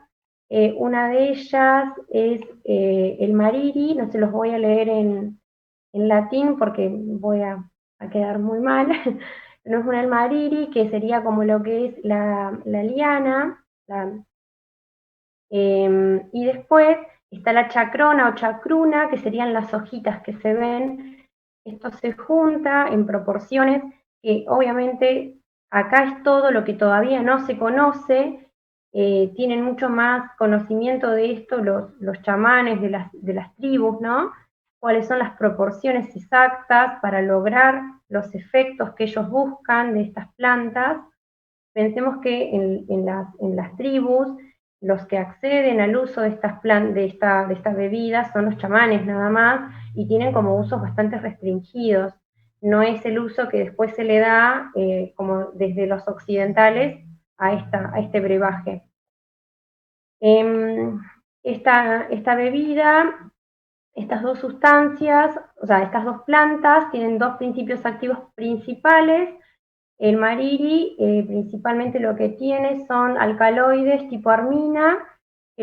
una de ellas es el mariri, no se los voy a leer en latín porque voy a quedar muy mal. No es el mariri, que sería como lo que es la liana, y después está la chacrona o chacruna, que serían las hojitas que se ven. Esto se junta en proporciones que obviamente acá es todo lo que todavía no se conoce. Tienen mucho más conocimiento de esto los chamanes de las tribus, ¿no? cuáles son las proporciones exactas para lograr los efectos que ellos buscan de estas plantas. Pensemos que en las tribus, los que acceden al uso de estas bebidas son los chamanes nada más, y tienen como usos bastante restringidos. No es el uso que después se le da como desde los occidentales a este brebaje. Esta bebida, estas dos sustancias, o sea, estas dos plantas tienen dos principios activos principales. El mariri principalmente lo que tiene son alcaloides tipo armina, que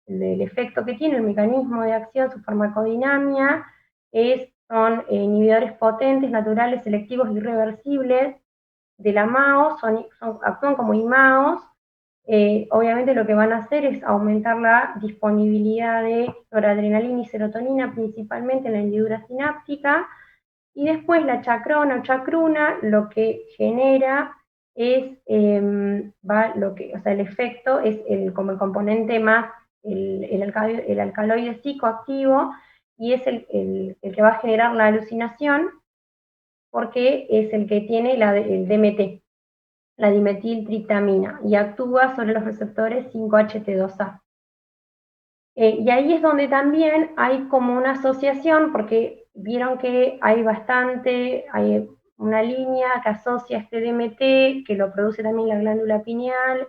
el efecto que tiene, el mecanismo de acción, su farmacodinámica, son inhibidores potentes, naturales, selectivos, irreversibles de la MAO, actúan como IMAOs. Obviamente lo que van a hacer es aumentar la disponibilidad de noradrenalina y serotonina, principalmente en la hendidura sináptica, y después la chacrona o chacruna lo que genera es, el efecto es como el componente más, el alcaloide psicoactivo, y es el que va a generar la alucinación, porque es el que tiene el DMT, la dimetiltriptamina, y actúa sobre los receptores 5-HT2A. Y ahí es donde también hay como una asociación, porque vieron que hay una línea que asocia este DMT, que lo produce también la glándula pineal,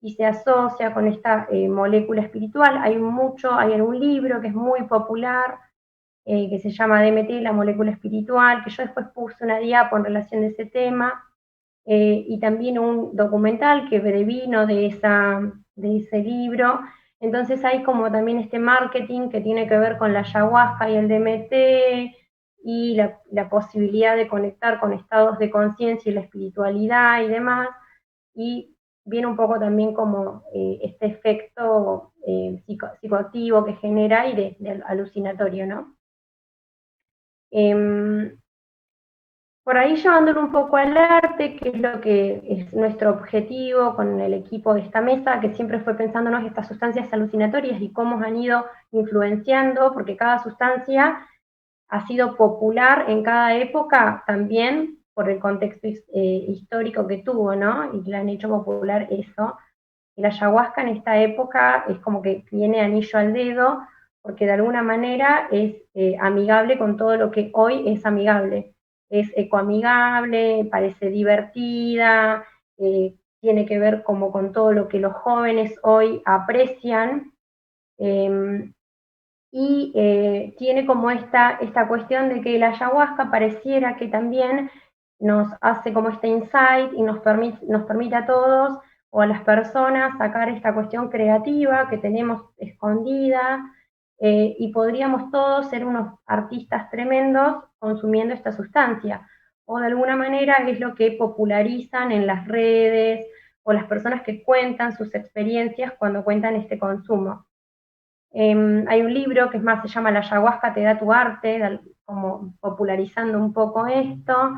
y se asocia con esta molécula espiritual. Hay un libro que es muy popular, que se llama DMT, la molécula espiritual, que yo después puse una diapo en relación de ese tema, y también un documental que devino de ese libro. Entonces hay como también este marketing que tiene que ver con la ayahuasca y el DMT, y la posibilidad de conectar con estados de conciencia y la espiritualidad y demás, y viene un poco también como este efecto psicoactivo que genera y de alucinatorio, ¿no? Por ahí llevándolo un poco al arte, que es lo que es nuestro objetivo con el equipo de esta mesa, que siempre fue pensándonos estas sustancias alucinatorias y cómo han ido influenciando, porque cada sustancia ha sido popular en cada época también por el contexto histórico que tuvo, ¿no? Y le han hecho popular eso. Y la ayahuasca en esta época es como que viene anillo al dedo, porque de alguna manera es amigable con todo lo que hoy es amigable. Es ecoamigable, parece divertida, tiene que ver como con todo lo que los jóvenes hoy aprecian, y tiene como esta cuestión de que la ayahuasca pareciera que también nos hace como este insight y nos permite a todos o a las personas sacar esta cuestión creativa que tenemos escondida, y podríamos todos ser unos artistas tremendos consumiendo esta sustancia. O de alguna manera es lo que popularizan en las redes o las personas que cuentan sus experiencias cuando cuentan este consumo. Hay un libro que se llama La ayahuasca te da tu arte, como popularizando un poco esto,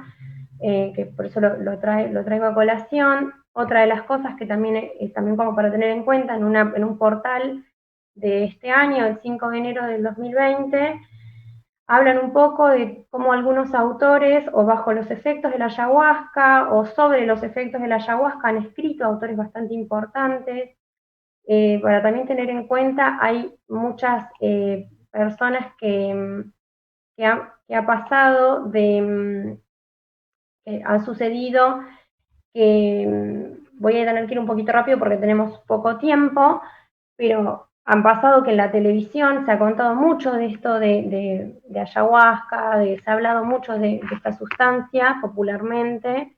que por eso lo traigo a colación. Otra de las cosas que también como para tener en cuenta, en un portal de este año, el 5 de enero del 2020, hablan un poco de cómo algunos autores, o bajo los efectos de la ayahuasca, o sobre los efectos de la ayahuasca, han escrito, autores bastante importantes. Para también tener en cuenta, hay muchas personas que ha pasado que ha sucedido, que voy a tener que ir un poquito rápido porque tenemos poco tiempo, pero han pasado que en la televisión se ha contado mucho de esto de ayahuasca, se ha hablado mucho de esta sustancia popularmente,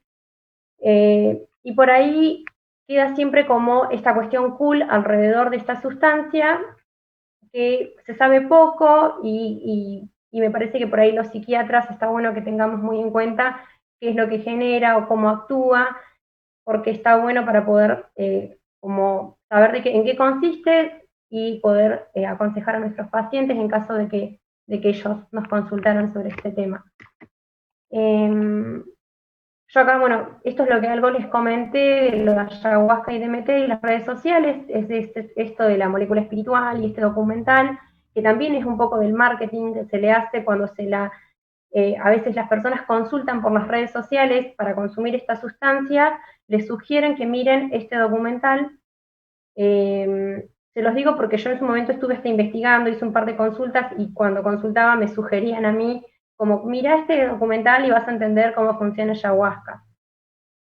y por ahí queda siempre como esta cuestión cool alrededor de esta sustancia, que se sabe poco, y me parece que por ahí los psiquiatras está bueno que tengamos muy en cuenta qué es lo que genera o cómo actúa, porque está bueno para poder como saber en qué consiste y poder aconsejar a nuestros pacientes en caso de que ellos nos consultaran sobre este tema. Yo acá, bueno, esto es lo que algo les comenté, lo de ayahuasca y DMT y las redes sociales, es esto de la molécula espiritual y este documental, que también es un poco del marketing que se le hace cuando a veces las personas consultan por las redes sociales para consumir esta sustancia, les sugieren que miren este documental. Se los digo porque yo en su momento estuve investigando, hice un par de consultas y cuando consultaba me sugerían a mí como, mira este documental y vas a entender cómo funciona ayahuasca.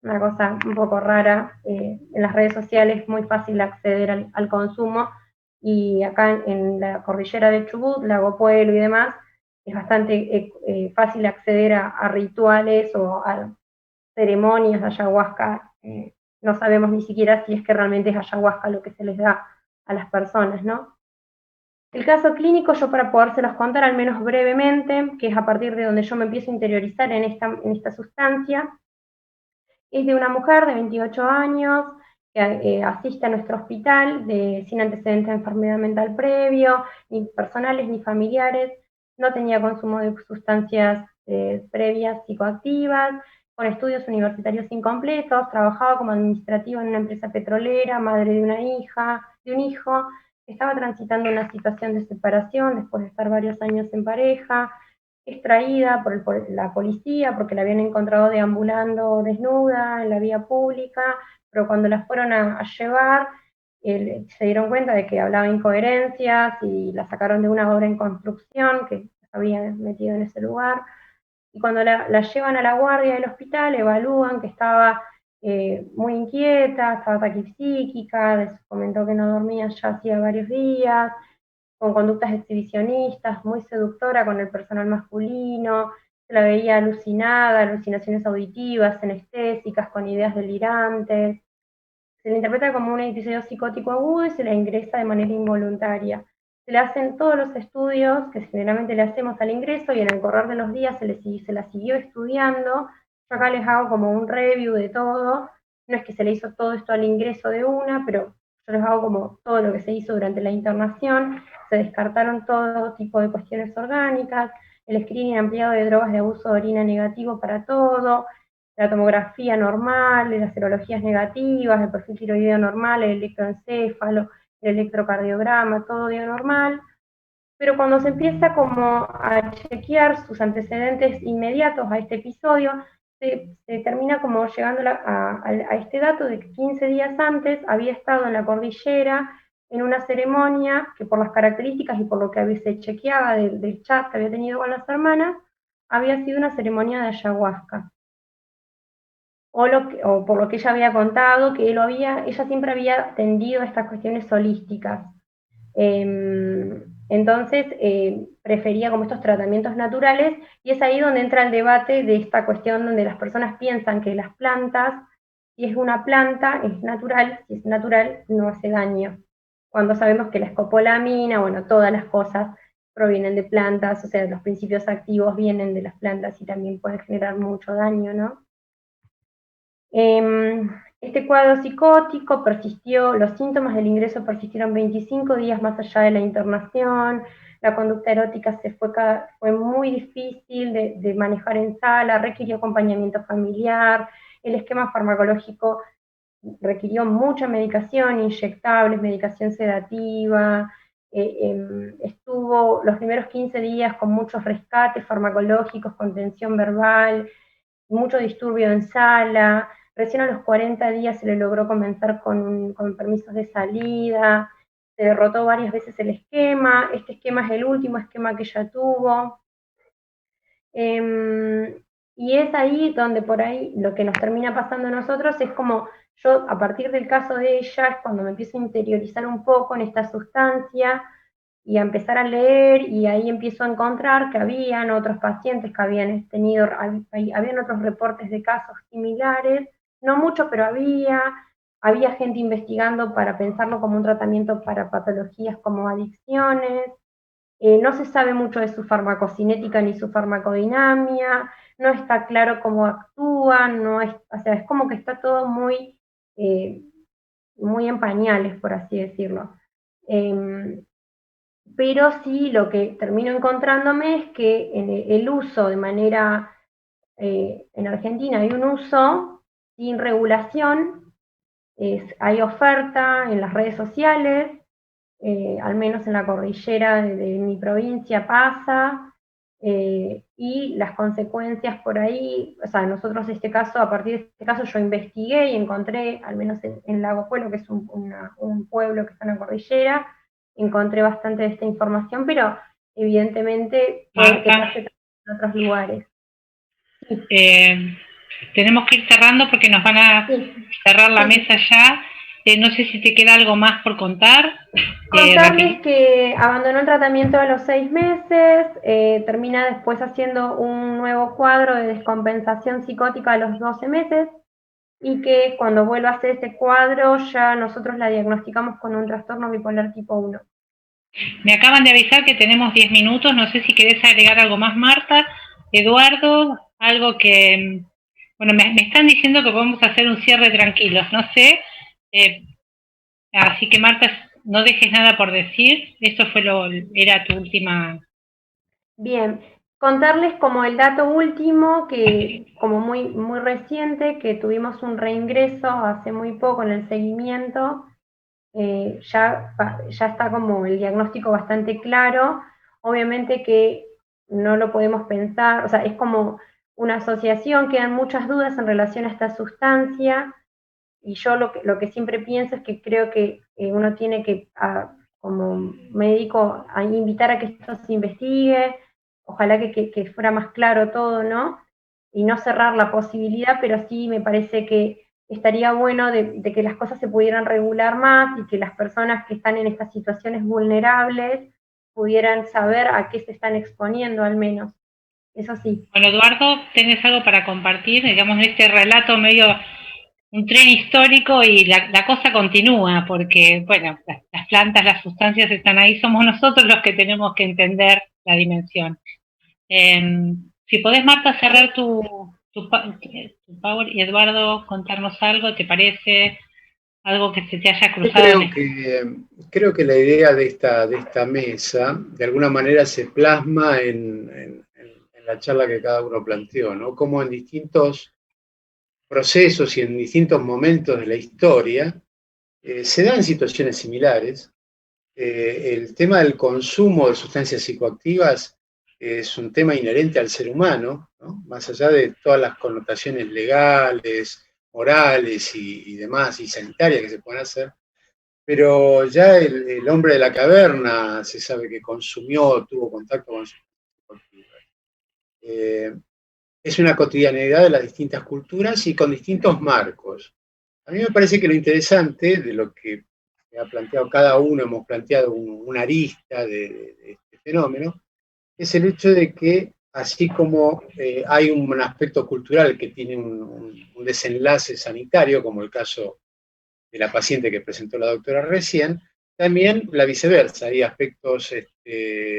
Una cosa un poco rara. En las redes sociales es muy fácil acceder al consumo y acá en la cordillera de Chubut, Lago Puelo y demás, es bastante fácil acceder a rituales o a ceremonias de ayahuasca. No sabemos ni siquiera si es que realmente es ayahuasca lo que se les da a las personas, ¿no? El caso clínico, yo para podérselos contar al menos brevemente, que es a partir de donde yo me empiezo a interiorizar en esta sustancia, es de una mujer de 28 años que asiste a nuestro hospital sin antecedentes de enfermedad mental previo, ni personales ni familiares, no tenía consumo de sustancias previas psicoactivas, con estudios universitarios incompletos, trabajaba como administrativa en una empresa petrolera, madre de una hija, de un hijo, estaba transitando una situación de separación después de estar varios años en pareja, extraída por la policía porque la habían encontrado deambulando desnuda en la vía pública, pero cuando la fueron a llevar se dieron cuenta de que hablaba incoherencias y la sacaron de una obra en construcción que se había metido en ese lugar. Y cuando la llevan a la guardia del hospital, evalúan que estaba muy inquieta, estaba taquipsíquica, comentó que no dormía ya hacía varios días, con conductas exhibicionistas, muy seductora con el personal masculino, se la veía alucinada, alucinaciones auditivas, anestésicas, con ideas delirantes. Se le interpreta como un episodio psicótico agudo y se la ingresa de manera involuntaria. Se le hacen todos los estudios que generalmente le hacemos al ingreso y en el correr de los días se la siguió estudiando. Yo acá les hago como un review de todo. No es que se le hizo todo esto al ingreso de una, pero yo les hago como todo lo que se hizo durante la internación. Se descartaron todo tipo de cuestiones orgánicas, el screening ampliado de drogas de abuso de orina negativo para todo, la tomografía normal, las serologías negativas, el perfil tiroideo normal, el electroencéfalo, el electrocardiograma, todo dio normal, pero cuando se empieza como a chequear sus antecedentes inmediatos a este episodio, se termina como llegando a este dato de que 15 días antes había estado en la cordillera en una ceremonia que por las características y por lo que se chequeaba del chat que había tenido con las hermanas, había sido una ceremonia de ayahuasca. O por lo que ella había contado, que ella siempre había tendido a estas cuestiones holísticas. Entonces, prefería como estos tratamientos naturales, y es ahí donde entra el debate de esta cuestión donde las personas piensan que las plantas, si es una planta, es natural, si es natural, no hace daño. Cuando sabemos que la escopolamina, bueno, todas las cosas provienen de plantas, o sea, los principios activos vienen de las plantas y también pueden generar mucho daño, ¿no? Este cuadro psicótico persistió, los síntomas del ingreso persistieron 25 días más allá de la internación, la conducta erótica fue muy difícil de manejar en sala, requirió acompañamiento familiar, el esquema farmacológico requirió mucha medicación, inyectables, medicación sedativa, estuvo los primeros 15 días con muchos rescates farmacológicos, contención verbal, mucho disturbio en sala. Recién a los 40 días se le logró comenzar con permisos de salida, se derrotó varias veces el esquema, este esquema es el último esquema que ella tuvo. Y es ahí donde por ahí lo que nos termina pasando a nosotros es como yo, a partir del caso de ella, es cuando me empiezo a interiorizar un poco en esta sustancia y a empezar a leer, y ahí empiezo a encontrar que habían otros pacientes que habían tenido, habían otros reportes de casos similares, no mucho, pero había gente investigando para pensarlo como un tratamiento para patologías como adicciones. No se sabe mucho de su farmacocinética ni su farmacodinamia, no está claro cómo actúa, o sea, es como que está todo muy en pañales, por así decirlo. Pero sí, lo que termino encontrándome es que el uso de manera, en Argentina hay un uso sin regulación, hay oferta en las redes sociales, al menos en la cordillera de mi provincia pasa, y las consecuencias por ahí, o sea, nosotros a partir de este caso yo investigué y encontré, al menos en Lago Puelo, que es un pueblo que está en la cordillera, encontré bastante de esta información, pero evidentemente puede que pase en otros lugares. Tenemos que ir cerrando porque nos van a cerrar la mesa ya. No sé si te queda algo más por contar. Contarles que abandonó el tratamiento a los 6 meses, termina después haciendo un nuevo cuadro de descompensación psicótica a los 12 meses, y que cuando vuelva a hacer ese cuadro ya nosotros la diagnosticamos con un trastorno bipolar tipo 1. Me acaban de avisar que tenemos 10 minutos, no sé si querés agregar algo más, Marta, Eduardo, algo que... Bueno, me están diciendo que podemos hacer un cierre tranquilos, no sé. Así que, Marta, no dejes nada por decir. Esto era tu última... Bien, contarles como el dato último, que como muy reciente, que tuvimos un reingreso hace muy poco en el seguimiento. Ya está como el diagnóstico bastante claro. Obviamente que no lo podemos pensar, o sea, es como una asociación, quedan muchas dudas en relación a esta sustancia, y yo lo que siempre pienso es que creo que uno tiene que, como médico, invitar a que esto se investigue, ojalá que fuera más claro todo, ¿no? Y no cerrar la posibilidad, pero sí me parece que estaría bueno de que las cosas se pudieran regular más y que las personas que están en estas situaciones vulnerables pudieran saber a qué se están exponiendo al menos. Eso sí. Bueno, Eduardo, ¿tenés algo para compartir? Digamos, en este relato medio un tren histórico y la cosa continúa, porque, bueno, las plantas, las sustancias están ahí, somos nosotros los que tenemos que entender la dimensión. Si podés, Marta, cerrar tu power y Eduardo contarnos algo, ¿te parece? Algo que se te haya cruzado. Creo que la idea de esta mesa, de alguna manera, se plasma en la charla que cada uno planteó, ¿no? Como en distintos procesos y en distintos momentos de la historia se dan situaciones similares. El tema del consumo de sustancias psicoactivas es un tema inherente al ser humano, ¿no? Más allá de todas las connotaciones legales, morales y demás, y sanitarias que se pueden hacer. Pero ya el hombre de la caverna se sabe que consumió, tuvo contacto con sustancias psicoactivas. Es una cotidianidad de las distintas culturas y con distintos marcos. A mí me parece que lo interesante de lo que ha planteado cada uno, hemos planteado una arista de este fenómeno, es el hecho de que así como hay un aspecto cultural que tiene un desenlace sanitario, como el caso de la paciente que presentó la doctora recién, también la viceversa, hay aspectos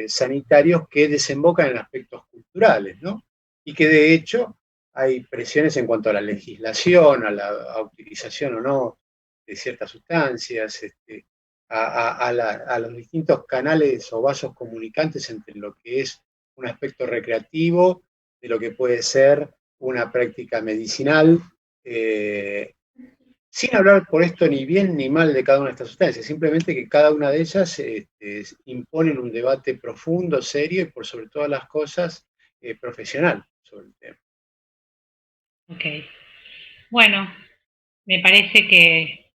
sanitarios que desembocan en aspectos culturales, ¿no? Y que de hecho hay presiones en cuanto a la legislación, a la utilización o no de ciertas sustancias, a los distintos canales o vasos comunicantes entre lo que es un aspecto recreativo, de lo que puede ser una práctica medicinal, sin hablar por esto ni bien ni mal de cada una de estas sustancias, simplemente que cada una de ellas imponen un debate profundo, serio y por sobre todas las cosas profesional sobre el tema. Ok. Bueno, me parece que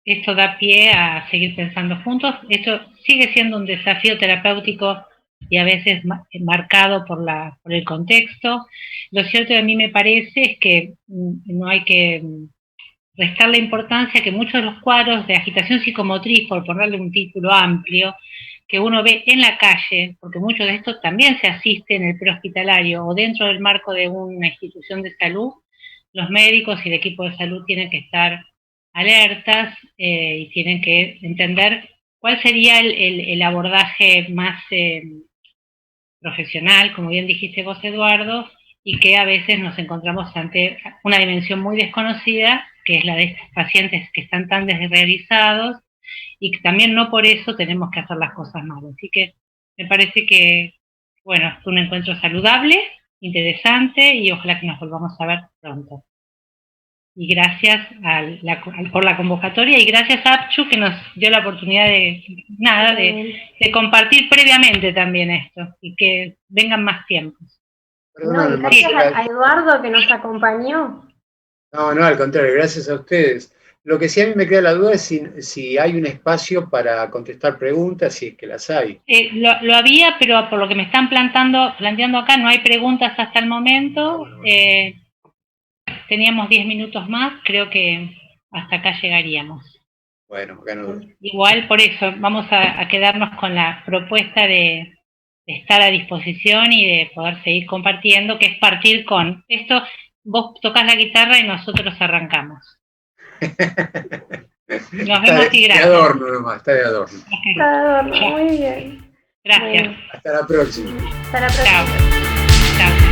esto da pie a seguir pensando juntos. Esto sigue siendo un desafío terapéutico y a veces marcado por el contexto. Lo cierto a mí me parece es que no hay que restar la importancia que muchos de los cuadros de agitación psicomotriz, por ponerle un título amplio, que uno ve en la calle, porque mucho de esto también se asiste en el prehospitalario o dentro del marco de una institución de salud, los médicos y el equipo de salud tienen que estar alertas y tienen que entender cuál sería el abordaje más profesional, como bien dijiste vos, Eduardo, y que a veces nos encontramos ante una dimensión muy desconocida, que es la de estos pacientes que están tan desrealizados, y que también no por eso tenemos que hacer las cosas mal. Así que me parece que, bueno, es un encuentro saludable, interesante, y ojalá que nos volvamos a ver pronto. y gracias por la convocatoria y gracias a Apchu que nos dio la oportunidad de compartir previamente también esto y que vengan más tiempos. No, y gracias a Eduardo que nos acompañó. No, al contrario, gracias a ustedes. Lo que sí a mí me queda la duda es si hay un espacio para contestar preguntas, si es que las hay. Lo había, pero por lo que me están planteando acá, no hay preguntas hasta el momento. Teníamos 10 minutos más, creo que hasta acá llegaríamos. Bueno, acá no. Igual por eso vamos a quedarnos con la propuesta de estar a disposición y de poder seguir compartiendo, que es partir con esto, vos tocas la guitarra y nosotros arrancamos. Nos vemos y gracias. Está de adorno nomás, está de adorno. Está de adorno, muy bien. Gracias. Bueno. Hasta la próxima. Hasta la próxima. Chao. Chao.